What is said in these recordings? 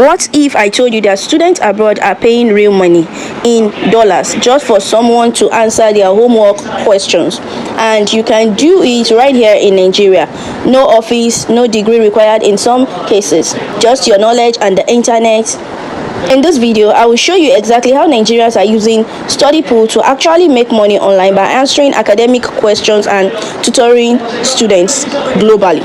What if I told you that students abroad are paying real money in dollars just for someone to answer their homework questions, and you can do it right here in Nigeria? No office, no degree required in some cases, just your knowledge and the internet. In this video, I will show you exactly how Nigerians are using StudyPool to actually make money online by answering academic questions and tutoring students globally.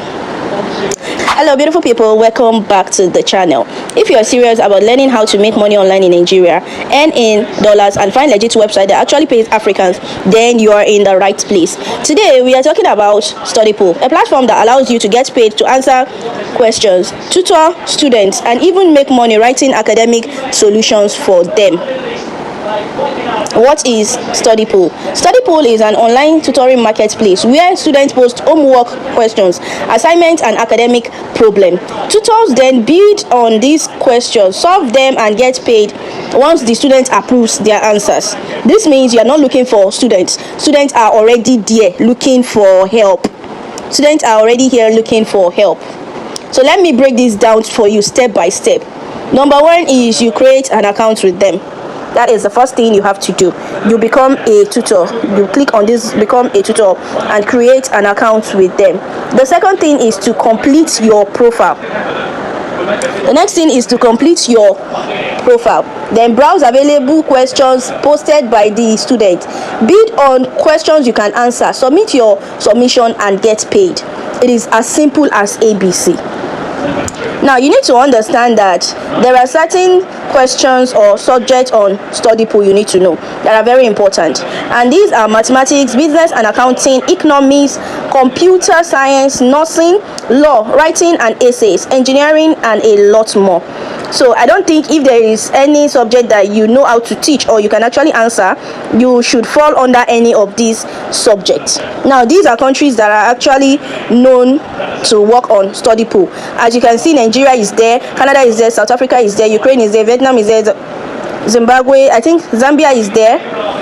Hello beautiful people, welcome back to the channel. If you are serious about learning how to make money online in Nigeria and in dollars and find legit website that actually pays Africans, then you are in the right place. Today we are talking about StudyPool, a platform that allows you to get paid to answer questions, tutor students, and even make money writing academic solutions for them. What is StudyPool? StudyPool is an online tutoring marketplace where students post homework questions, assignments, and academic problems. Tutors then build on these questions, solve them, and get paid once the student approves their answers. This means you are not looking for students. Students are already there looking for help. Students are already here looking for help. So let me break this down for you step by step. Number one is you create an account with them. That is the first thing you have to do. You become a tutor. You click on this, become a tutor, and create an account with them. The second thing is to complete your profile. The next thing is to complete your profile. Then browse available questions posted by the student. Bid on questions you can answer. Submit your submission and get paid. It is as simple as ABC. Now you need to understand that there are certain questions or subjects on StudyPool you need to know that are very important, and these are mathematics, business and accounting, economics, computer science, nursing, law, writing and essays, engineering, and a lot more. So I don't think if there is any subject that you know how to teach or you can actually answer, you should fall under any of these subjects. Now these are countries that are actually known to work on StudyPool. As you can see, Nigeria is there, Canada is there, South Africa is there, Ukraine is there, Vietnam is there, Zimbabwe, I think Zambia is there.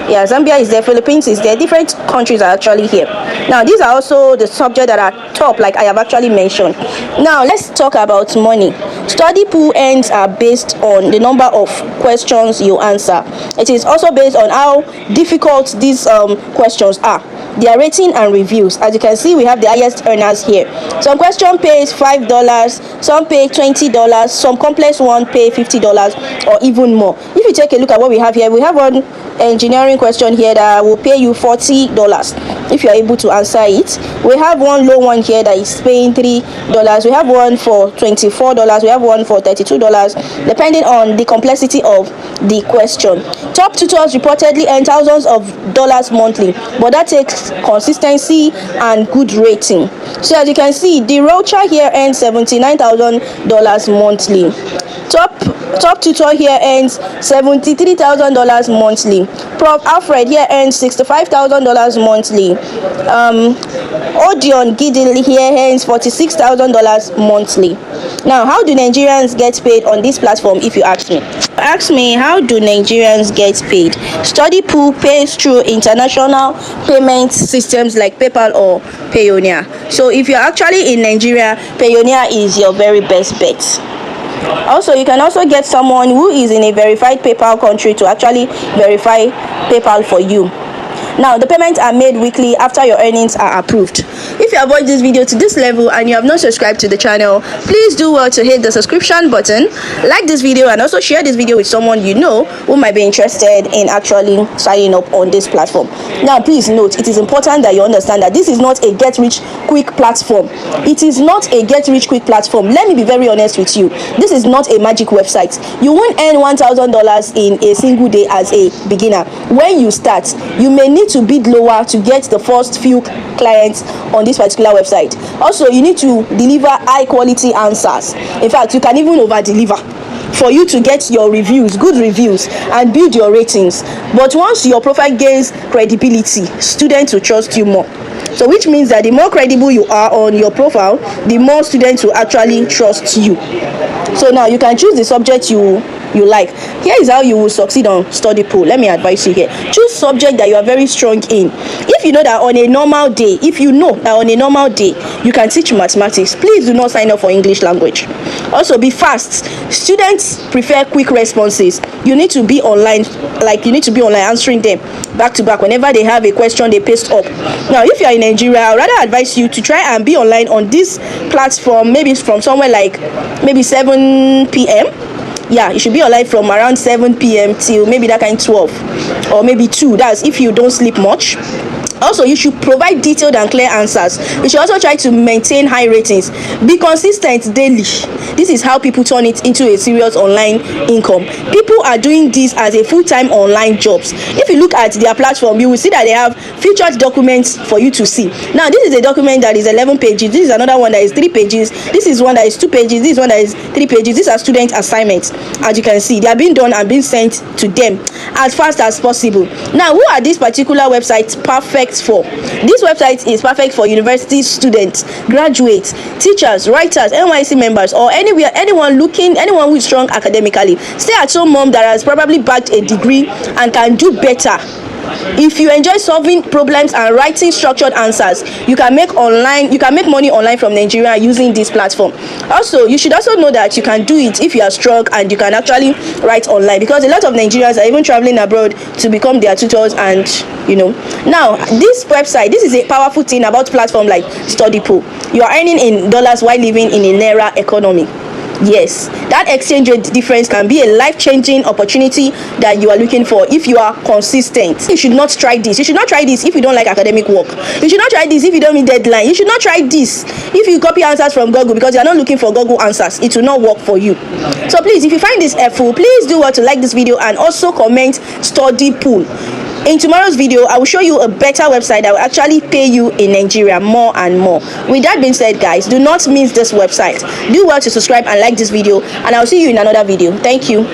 Yeah, Zambia is there, Philippines is there. Different countries are actually here. Now these are also the subjects that are top, like I have actually mentioned. Now let's talk about money. StudyPool earns are based on the number of questions you answer. It is also based on how difficult these questions are, their rating and reviews. As you can see, we have the highest earners here. Some question pays $5, some pay $20, some complex one pay $50 or even more. If you take a look at what we have here, we have one engineering question here that will pay you $40 if you are able to answer it. We have one low one here that is paying $3. We have one for $24. We have one for $32, depending on the complexity of the question. Top tutors reportedly earn thousands of dollars monthly, but that takes consistency and good rating. So as you can see, the Rocha here earns $79,000 monthly. Top tutor here earns $73,000 monthly. Prof Alfred here earns $65,000 monthly. Odion Gidil here earns $46,000 monthly. Now, how do Nigerians get paid on this platform? If you ask me, how do Nigerians get paid? StudyPool pays through international payment systems like PayPal or Payoneer. So if you're actually in Nigeria, Payoneer is your very best bet. Also, you can also get someone who is in a verified PayPal country to actually verify PayPal for you. Now, the payments are made weekly after your earnings are approved. If you have watched this video to this level and you have not subscribed to the channel, please do well to hit the subscription button, like this video, and also share this video with someone you know who might be interested in actually signing up on this platform. Now, please note, it is important that you understand that this is not a get-rich-quick platform. It is not a get-rich-quick platform. Let me be very honest with you. This is not a magic website. You won't earn $1,000 in a single day as a beginner. When you start, you may need to bid lower to get the first few clients on this particular website. Also, you need to deliver high quality answers. In fact, you can even over deliver for you to get your reviews, good reviews, and build your ratings. But once your profile gains credibility, students will trust you more. So which means that the more credible you are on your profile, the more students will actually trust you. So now you can choose the subject you you like. Here is how you will succeed on StudyPool. Let me advise you here. Choose subject that you are very strong in. If you know that on a normal day, you can teach mathematics, please do not sign up for English language. Also, be fast. Students prefer quick responses. You need to be online, answering them back to back. Whenever they have a question, they paste up. Now, if you are in Nigeria, I would rather advise you to try and be online on this platform, maybe from somewhere like maybe 7 p.m. Yeah, you should be online from around 7 p.m. till maybe that kind 12 or maybe 2. That's if you don't sleep much. Also, you should provide detailed and clear answers. You should also try to maintain high ratings. Be consistent daily. This is how people turn it into a serious online income. People are doing this as a full-time online jobs. If you look at their platform, you will see that they have featured documents for you to see. Now, this is a document that is 11 pages. This is another one that is 3 pages. This is one that is 2 pages. This is one that is 3 pages. These are student assignments. As you can see, they are being done and being sent to them as fast as possible. Now, who are these particular websites perfect for? This website is perfect for university students, graduates, teachers, writers, NYC members, or anyone who is strong academically. Stay at home mom that has probably bagged a degree and can do better. If you enjoy solving problems and writing structured answers, you can make money online from Nigeria using this platform. Also, you should also know that you can do it if you are strong and you can actually write online, because a lot of Nigerians are even traveling abroad to become their tutors. And now this website, this is a powerful thing about platform like StudyPool. You are earning in dollars while living in a naira economy. Yes, that exchange rate difference can be a life-changing opportunity that you are looking for if you are consistent. You should not try this. You should not try this if you don't like academic work. You should not try this if you don't meet deadline. You should not try this if you copy answers from Google, because you are not looking for Google answers. It will not work for you. So please, if you find this helpful, please do what to like this video and also comment StudyPool. In tomorrow's video, I will show you a better website that will actually pay you in Nigeria more and more. With that being said, guys, do not miss this website. Do well to subscribe and like this video, and I'll see you in another video. Thank you.